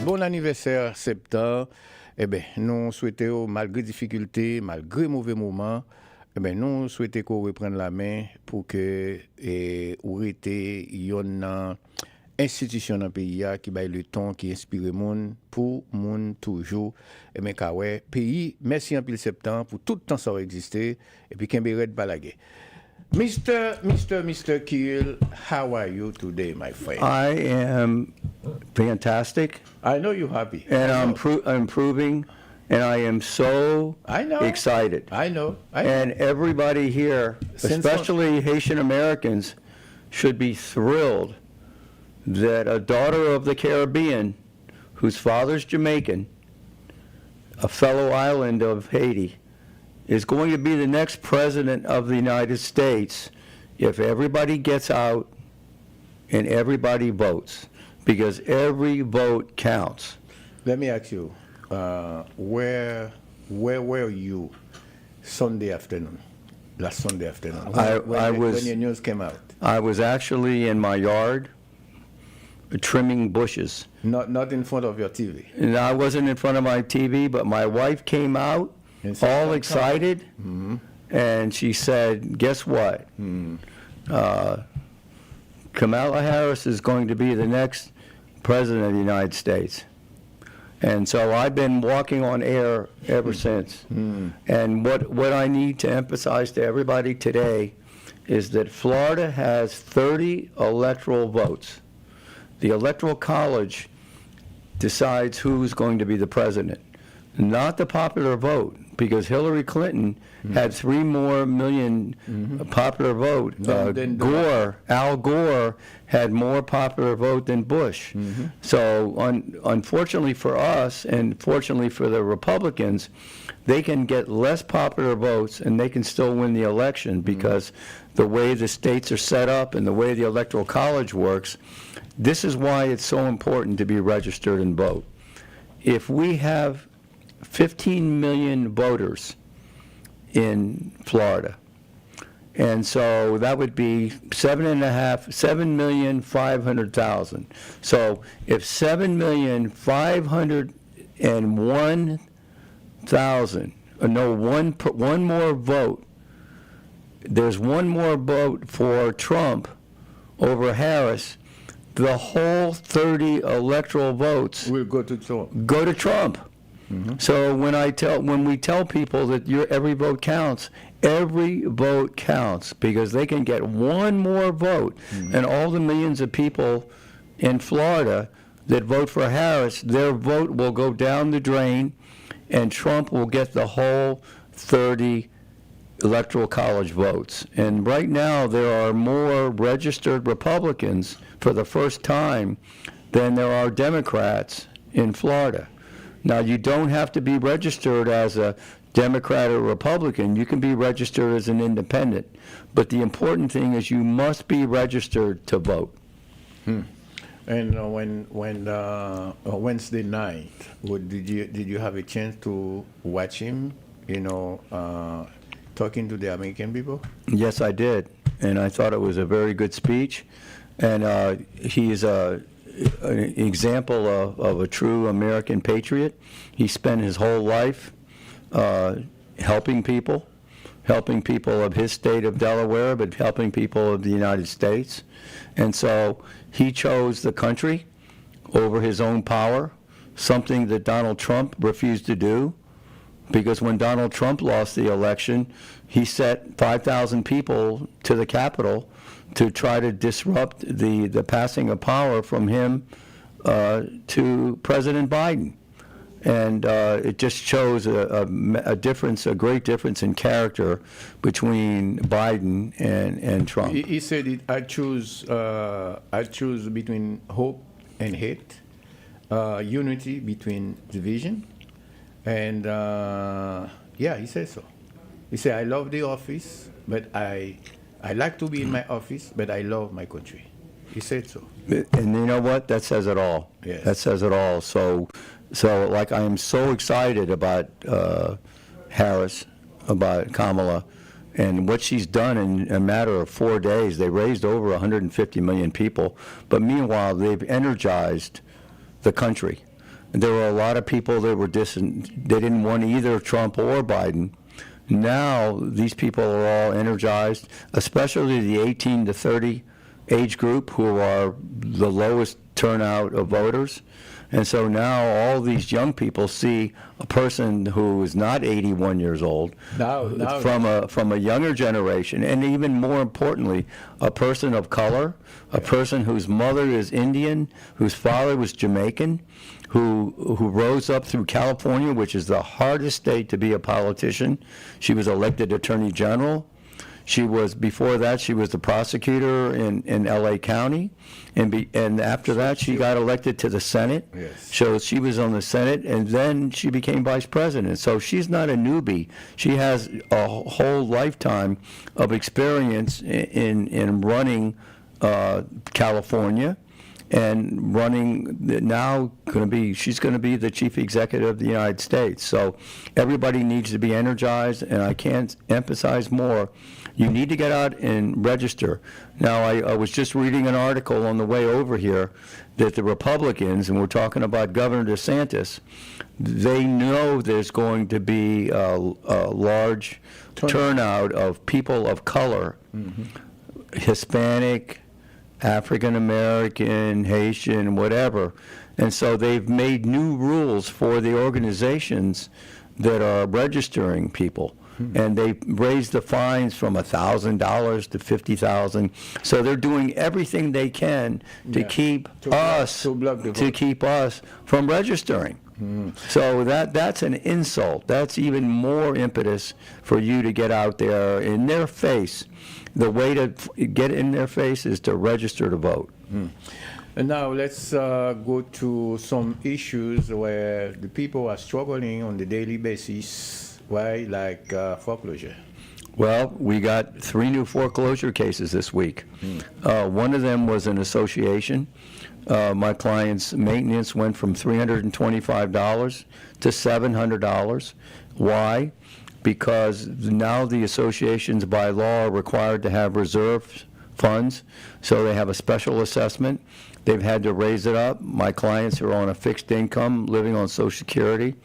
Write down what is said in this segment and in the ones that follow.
Bon anniversaire, septembre. Eh bien, nous souhaitons, malgré difficultés, malgré mauvais moments, eh bien, nous souhaitons qu'on reprenne la main pour que ou été une institution dans le pays qui baille le temps, qui inspire le monde pour le monde toujours. Eh bien, pays, merci en pile septembre pour tout le temps ça a existé et puis qu'il y ait pas la guerre. Mr. Kiel, how are you today, my friend? I am fantastic, I know you're happy. and I'm improving, and I am so I know. excited. I know. And everybody here, Since especially Haitian Americans, should be thrilled that a daughter of the Caribbean, whose father's Jamaican, a fellow island of Haiti, is going to be the next president of the United States if everybody gets out and everybody votes, because every vote counts. Let me ask you, where were you Sunday afternoon? Last Sunday afternoon, when your news came out. I was actually in my yard trimming bushes. Not in front of your TV. And I wasn't in front of my TV, but my wife came out And said, all "Come, excited, and she said, guess what? Kamala Harris is going to be the next president of the United States. And so I've been walking on air ever since. And what I need to emphasize to everybody today is that Florida has 30 electoral votes. The Electoral College decides who's going to be the president, not the popular vote, because Hillary Clinton had 3 more million popular vote. Al Gore had more popular vote than Bush. So unfortunately for us, and fortunately for the Republicans, they can get less popular votes and they can still win the election, because the way the states are set up and the way the Electoral College works, this is why it's so important to be registered and vote. If we have 15 million voters in Florida, and so that would be 7,500,000. So if 7,501,000, one more vote, there's one more vote for Trump over Harris, the whole 30 electoral votes We'll go to Trump. go to Trump. So when we tell people that every vote counts, because they can get one more vote, and all the millions of people in Florida that vote for Harris, their vote will go down the drain, and Trump will get the whole 30 electoral college votes. And right now there are more registered Republicans for the first time than there are Democrats in Florida. Now, you don't have to be registered as a Democrat or Republican. You can be registered as an independent. But the important thing is you must be registered to vote. And when Wednesday night, did you have a chance to watch him? Talking to the American people. Yes, I did. And I thought it was a very good speech. And he is an example of a true American patriot. He spent his whole life helping people of his state of Delaware, but helping people of the United States. And so he chose the country over his own power, something that Donald Trump refused to do, because when Donald Trump lost the election, he set 5,000 people to the Capitol to try to disrupt the passing of power from him to President Biden. And it just shows a difference, a great difference in character between Biden and Trump. He said, I choose between hope and hate, unity between division, and he said so. He said, I love the office, but I like to be in my office, but I love my country. He said so. And you know what? That says it all. Yes. That says it all. So like, I am so excited about Harris, about Kamala, and what she's done in a matter of 4 days. They raised over 150 million people, but meanwhile, they've energized the country. there were a lot of people that were they didn't want either Trump or Biden. Now these people are all energized, especially the 18 to 30 age group, who are the lowest turnout of voters. And so now all these young people see a person who is not 81 years old, from a younger generation, and even more importantly, a person of color, a person whose mother is Indian, whose father was Jamaican, who rose up through California, which is the hardest state to be a politician. She was elected Attorney General. Before that, she was the prosecutor in L.A. County, and after that, she got elected to the Senate. Yes. So she was on the Senate, and then she became vice president. So she's not a newbie. She has a whole lifetime of experience in running California, and she's going to be the chief executive of the United States. So everybody needs to be energized, and I can't emphasize more. You need to get out and register. Now, I was just reading an article on the way over here that the Republicans, and we're talking about Governor DeSantis, they know there's going to be a large turnout of people of color, Hispanic, African American, Haitian, whatever. And so they've made new rules for the organizations that are registering people. And they raised the fines from $1,000 to $50,000. So they're doing everything they can to keep us from registering. So that's an insult. That's even more impetus for you to get out there in their face. The way to get in their face is to register to vote. And now let's go to some issues where the people are struggling on the daily basis. Why, like foreclosure? Well, we got 3 new foreclosure cases this week. One of them was an association. My client's maintenance went from $325 to $700. Why? Because now the associations by law are required to have reserve funds, so they have a special assessment. They've had to raise it up. My clients are on a fixed income, living on Social Security,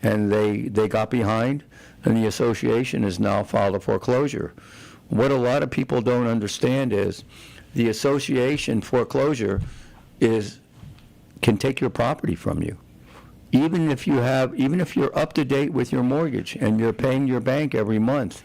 and they got behind, and the association has now filed a foreclosure. What a lot of people don't understand is the association foreclosure can take your property from you. Even if you're up to date with your mortgage and you're paying your bank every month,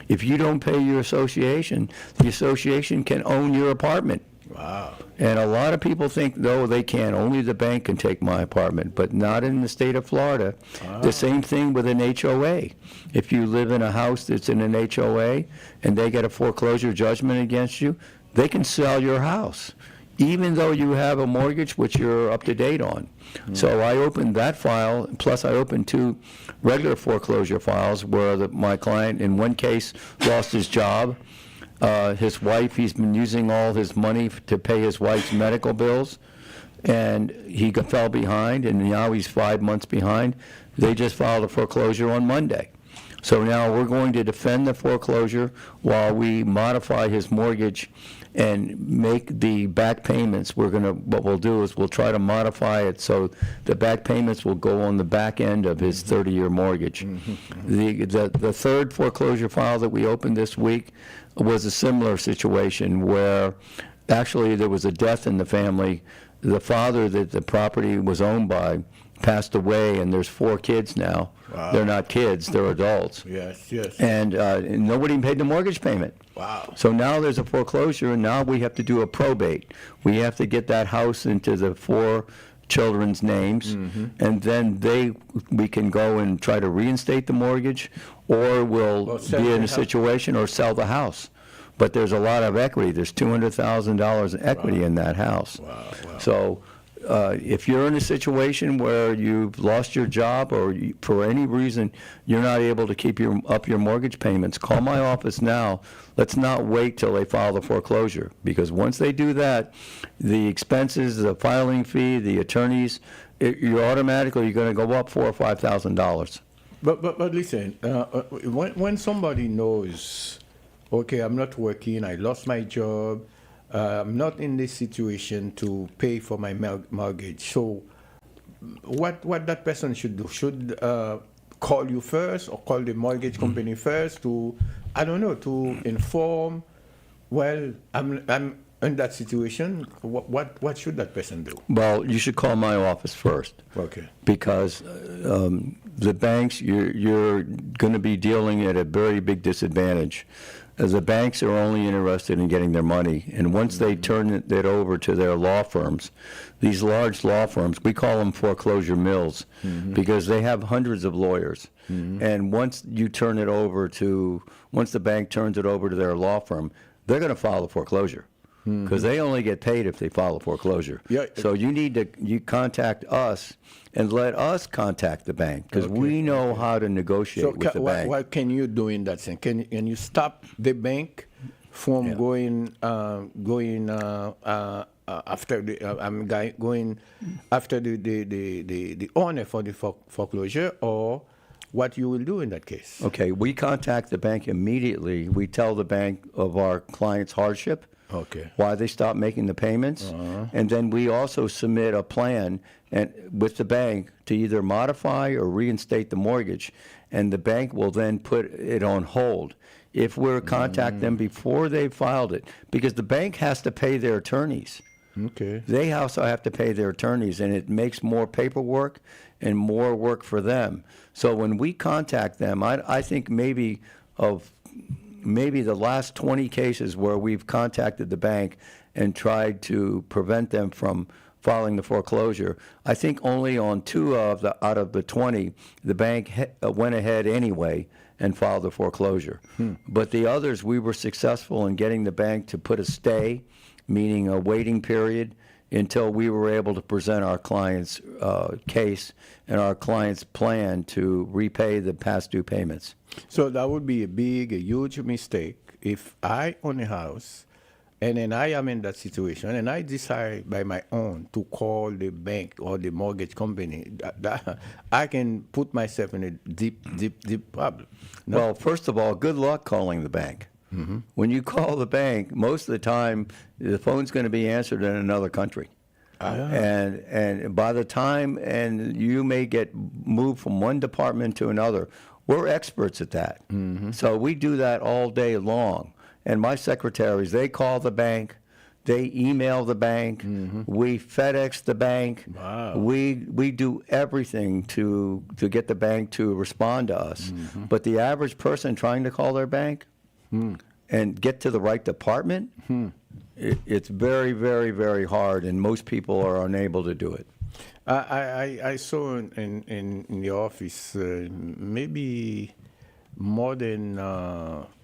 if you don't pay your association, the association can own your apartment. Wow. And a lot of people think, no, they can't. Only the bank can take my apartment, but not in the state of Florida. The same thing with an HOA. If you live in a house that's in an HOA and they get a foreclosure judgment against you, they can sell your house, even though you have a mortgage which you're up to date on. So I opened that file, plus I opened 2 regular foreclosure files where my client, in one case, lost his job. His wife, he's been using all his money to pay his wife's medical bills, and he fell behind, and now he's 5 months behind. They just filed a foreclosure on Monday. So now we're going to defend the foreclosure while we modify his mortgage and make the back payments. What we'll do is we'll try to modify it so the back payments will go on the back end of his 30-year mortgage. The third foreclosure file that we opened this week was a similar situation where actually there was a death in the family. The father that the property was owned by passed away, and there's 4 kids now. Wow. They're not kids, they're adults. Yes. And nobody paid the mortgage payment. Wow. So now there's a foreclosure, and now we have to do a probate. We have to get that house into the 4 children's names, and then we can go and try to reinstate the mortgage, or we'll be in a situation or sell the house. But there's a lot of equity. There's $200,000 in equity in that house. Wow. So if you're in a situation where you've lost your job or for any reason you're not able to keep up your mortgage payments, call my office now. Let's not wait till they file the foreclosure, because once they do that, the expenses, the filing fee, the attorneys, you're automatically going to go up $4,000 or $5,000. But listen, when somebody knows, okay, I'm not working, I lost my job, I'm not in this situation to pay for my mortgage. So what that person should do? Should call you first or call the mortgage company first to, I don't know, to inform, well, I'm in that situation, what should that person do? Well, you should call my office first. Okay. Because the banks, you're going to be dealing at a very big disadvantage. As the banks are only interested in getting their money, and once they turn it over to their law firms, these large law firms, we call them foreclosure mills, because they have hundreds of lawyers. And once the bank turns it over to their law firm, they're going to file a foreclosure. Because they only get paid if they file a foreclosure. Yeah. So you contact us and let us contact the bank, because we know how to negotiate with the bank. What can you do in that sense? Can you stop the bank from going after going after the owner for the foreclosure, or what you will do in that case? Okay, we contact the bank immediately. We tell the bank of our client's hardship. Okay. Why they stopped making the payments, and then we also submit a plan with the bank to either modify or reinstate the mortgage, and the bank will then put it on hold if we're contact them before they filed it, because the bank has to pay their attorneys. Okay. They also have to pay their attorneys, and it makes more paperwork and more work for them. So when we contact them, I think maybe the last 20 cases where we've contacted the bank and tried to prevent them from filing the foreclosure, I think only on 2 out of the 20, the bank went ahead anyway and filed the foreclosure. But the others, we were successful in getting the bank to put a stay, meaning a waiting period, until we were able to present our client's case and our client's plan to repay the past due payments. So that would be a huge mistake if I own a house and then I am in that situation and I decide by my own to call the bank or the mortgage company. I can put myself in a deep problem. No? Well, first of all, good luck calling the bank. When you call the bank, most of the time the phone's going to be answered in another country. And by the time, and you may get moved from one department to another. We're experts at that. So we do that all day long. And my secretaries, they call the bank, they email the bank, we FedEx the bank. Wow. We do everything to get the bank to respond to us. But the average person trying to call their bank and get to the right department, it's very, very, very hard, and most people are unable to do it. I saw in the office maybe more than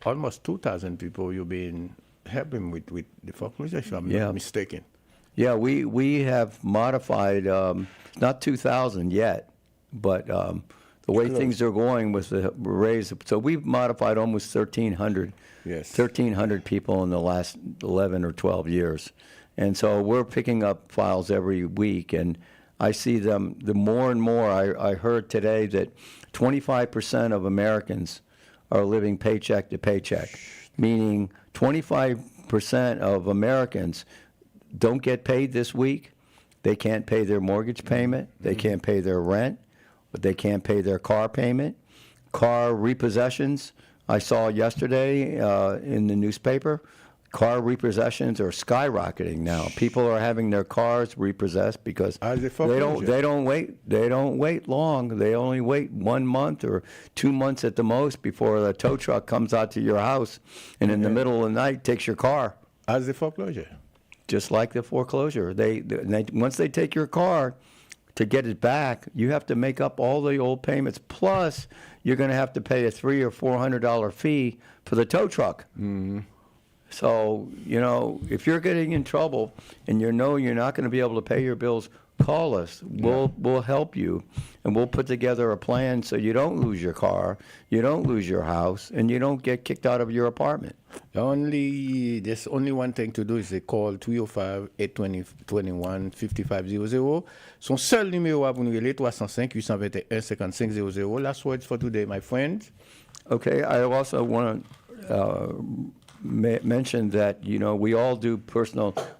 almost 2,000 people you've been helping with the foreclosure, if I'm not mistaken. Yeah, we have modified, not 2,000 yet, but the way things are going with the raise, so we've modified almost 1,300. Yes. 1,300 people in the last 11 or 12 years. And so we're picking up files every week, and I see them, the more and more. I heard today that 25% of Americans are living paycheck to paycheck, meaning 25% of Americans don't get paid this week. They can't pay their mortgage payment. They can't pay their rent, but they can't pay their car payment. Car repossessions, I saw yesterday in the newspaper, car repossessions are skyrocketing now. People are having their cars repossessed because they don't wait long. They only wait 1 month or 2 months at the most before the tow truck comes out to your house and in the middle of the night takes your car. As the foreclosure. Just like the foreclosure. They once they take your car, to get it back, you have to make up all the old payments. Plus, you're going to have to pay a $300 or $400 fee for the tow truck. So, if you're getting in trouble and you're not going to be able to pay your bills, call us. We'll help you, and we'll put together a plan so you don't lose your car, you don't lose your house, and you don't get kicked out of your apartment. There's only one thing to do is they call 305-821-5500. Son seul numéro à vous nous relais, 305-821-5500. Last words for today, my friends. Okay, I also want to mention that, we all do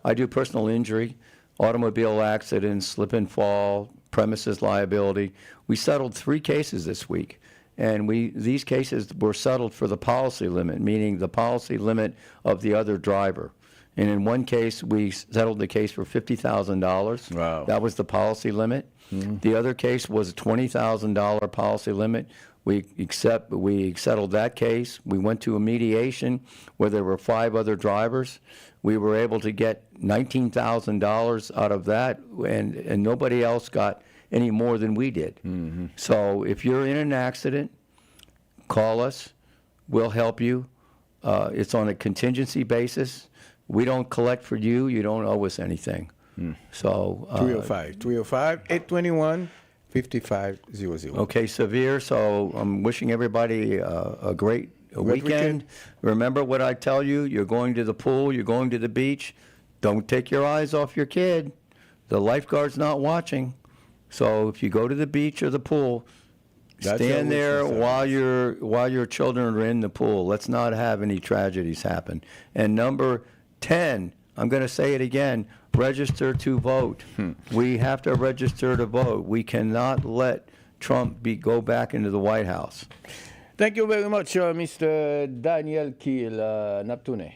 I do personal injury, automobile accidents, slip and fall, premises liability. We settled 3 cases this week, and these cases were settled for the policy limit, meaning the policy limit of the other driver. And in one case, we settled the case for $50,000. Wow. That was the policy limit. The other case was a $20,000 policy limit. We settled that case. We went to a mediation where there were 5 other drivers. We were able to get $19,000 out of that, and nobody else got any more than we did. So if you're in an accident, call us. We'll help you. It's on a contingency basis. We don't collect for you. You don't owe us anything. So 305-821-5500. Okay, Severe. So I'm wishing everybody a great weekend. Remember what I tell you. You're going to the pool. You're going to the beach. Don't take your eyes off your kid. The lifeguard's not watching. So if you go to the beach or the pool, stand there while your children are in the pool. Let's not have any tragedies happen. And number 10, I'm going to say it again, register to vote. We have to register to vote. We cannot let Trump go back into the White House. Thank you very much, Mr. Daniel Kiel, Naptoune.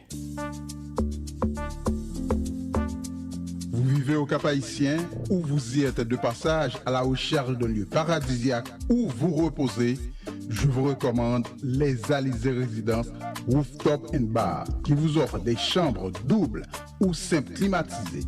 Vous vivez au Cap-Haïtien ou vous y êtes de passage à la recherche d'un lieu paradisiaque où vous reposez, je vous recommande les Alizés Résidences Rooftop and Bar qui vous offrent des chambres doubles ou simples climatisées